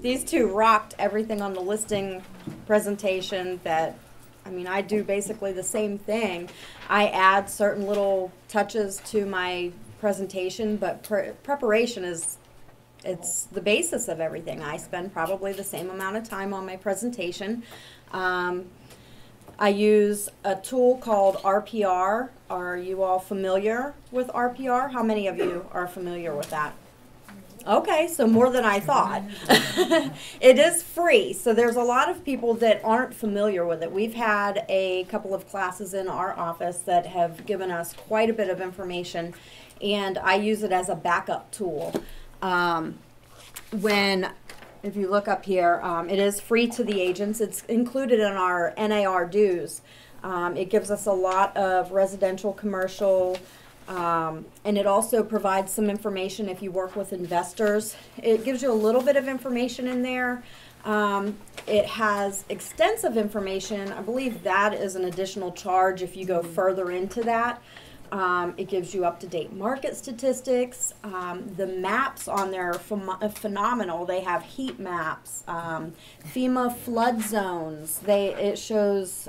these two rocked everything on the listing presentation. That, I mean, I do basically the same thing. I add certain little touches to my presentation, but preparation is, it's the basis of everything. I spend probably the same amount of time on my presentation. I use a tool called RPR. Are you all familiar with RPR? How many of you are familiar with that? Okay, so more than I thought. It is free, so there's a lot of people that aren't familiar with it. We've had a couple of classes in our office that have given us quite a bit of information, and I use it as a backup tool. If you look up here, it is free to the agents. It's included in our NAR dues. It gives us a lot of residential, commercial, and it also provides some information if you work with investors. It gives you a little bit of information in there. It has extensive information. I believe that is an additional charge if you go further into that. It gives you up-to-date market statistics. The maps on there are phenomenal. They have heat maps, FEMA flood zones. It shows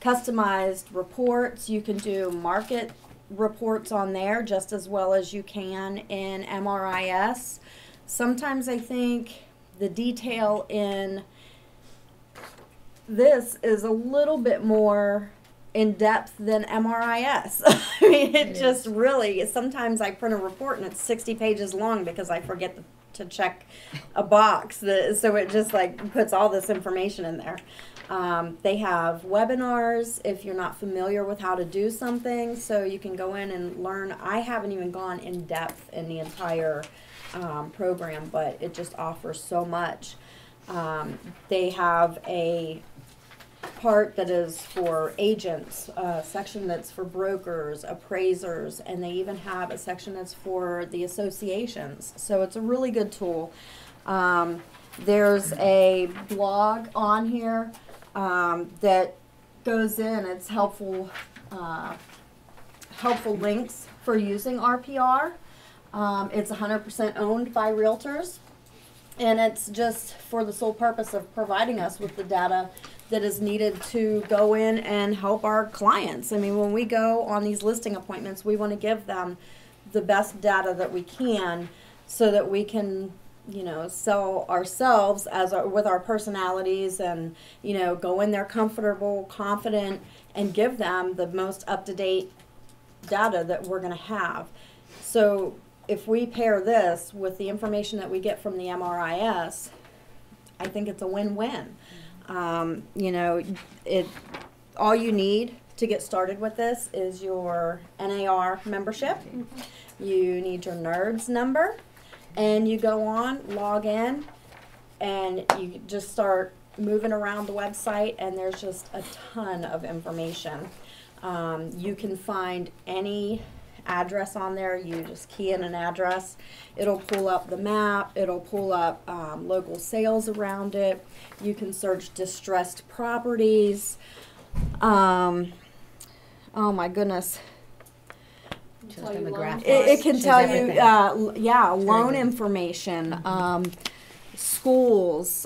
customized reports. You can do market reports on there just as well as you can in MRIS. Sometimes I think the detail in this is a little bit more in depth than MRIS. I mean, it just really, sometimes I print a report and it's 60 pages long because I forget to check a box. So it just like puts all this information in there. They have webinars if you're not familiar with how to do something, so you can go in and learn. I haven't even gone in depth in the entire program, but it just offers so much. They have a part that is for agents, a section that's for brokers, appraisers, and they even have a section that's for the associations. So it's a really good tool. There's a blog on here that goes in. It's helpful links for using RPR. It's 100% owned by realtors, and it's just for the sole purpose of providing us with the data that is needed to go in and help our clients. I mean, when we go on these listing appointments, we want to give them the best data that we can so that we can, you know, sell ourselves with our personalities and, you know, go in there comfortable, confident, and give them the most up-to-date data that we're going to have. So if we pair this with the information that we get from the MRIS, I think it's a win-win. You know, all you need to get started with this is your NAR membership. You need your NERDS number, and you go on, log in, and you just start moving around the website, and there's just a ton of information. You can find any address on there. You just key in an address, it'll pull up the map, it'll pull up local sales around it. You can search distressed properties. Oh my goodness, it can tell you yeah, loan information, schools,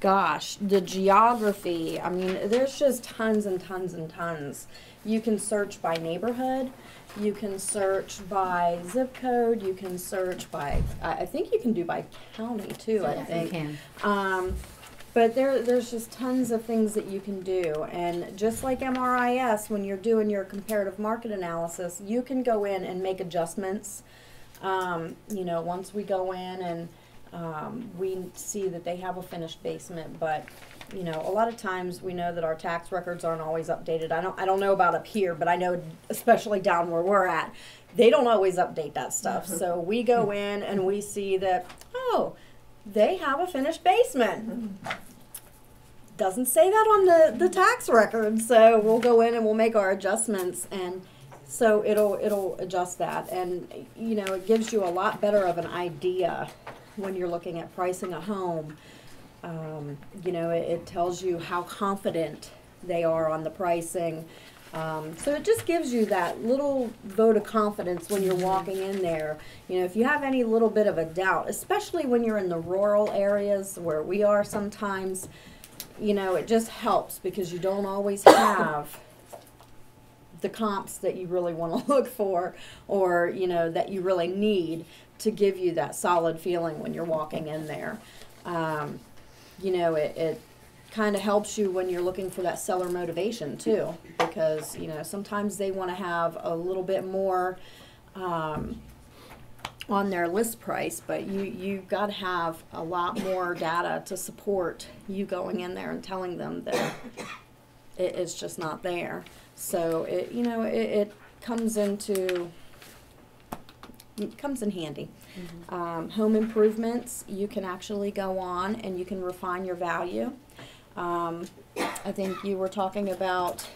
gosh, the geography. I mean, there's just tons and tons and tons. You can search by neighborhood. You can search by zip code. You can search by, I think you can do by county too, Yes, I think. you can. But there's just tons of things that you can do. And just like MRIS, when you're doing your comparative market analysis, you can go in and make adjustments. You know, once we go in and we see that they have a finished basement, but you know, a lot of times we know that our tax records aren't always updated. I don't know about up here, but I know especially down where we're at, they don't always update that stuff. So we go in and we see that, oh, they have a finished basement. Doesn't say that on the tax record, so we'll go in and we'll make our adjustments, and so it'll adjust that, and you know, it gives you a lot better of an idea when you're looking at pricing a home. You know, it tells you how confident they are on the pricing. So it just gives you that little vote of confidence when you're walking in there. You know, if you have any little bit of a doubt, especially when you're in the rural areas where we are sometimes, you know, it just helps because you don't always have the comps that you really want to look for, or, you know, that you really need to give you that solid feeling when you're walking in there. You know, it kind of helps you when you're looking for that seller motivation too, because, you know, sometimes they want to have a little bit more on their list price, but you've got to have a lot more data to support you going in there and telling them that it's just not there. So it, you know, it comes in handy. Home improvements, you can actually go on and you can refine your value. I think you were talking about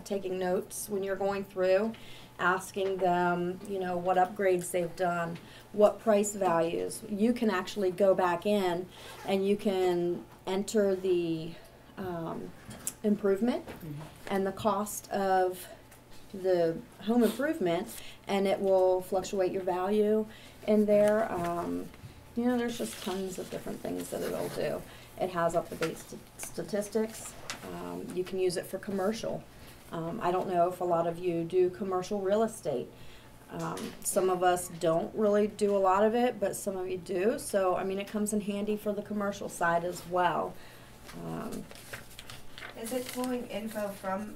taking notes when you're going through, asking them, you know, what upgrades they've done, what price values. You can actually go back in and you can enter the improvement and the cost of the home improvement, and it will fluctuate your value in there. You know, there's just tons of different things that it'll do. It has up-to-date statistics. You can use it for commercial. I don't know if a lot of you do commercial real estate. Some of us don't really do a lot of it, but some of you do. So, I mean, it comes in handy for the commercial side as well. Is it pulling info from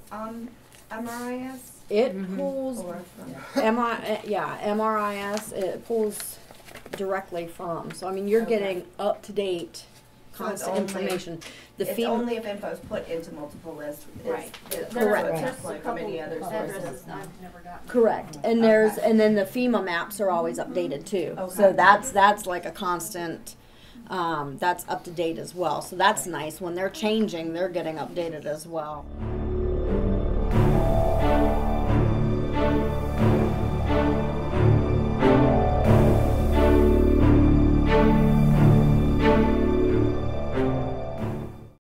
MRIS? It pulls MRIS. It pulls directly from. So, I mean, you're getting up-to-date constant information. It's only if info is put into multiple lists. Right. Correct. There's Like from any other sources. I've never gotten. Correct. And there's and then the FEMA maps are always updated too. Okay. So that's like a constant. That's up to date as well. So that's nice. When they're changing, they're getting updated as well.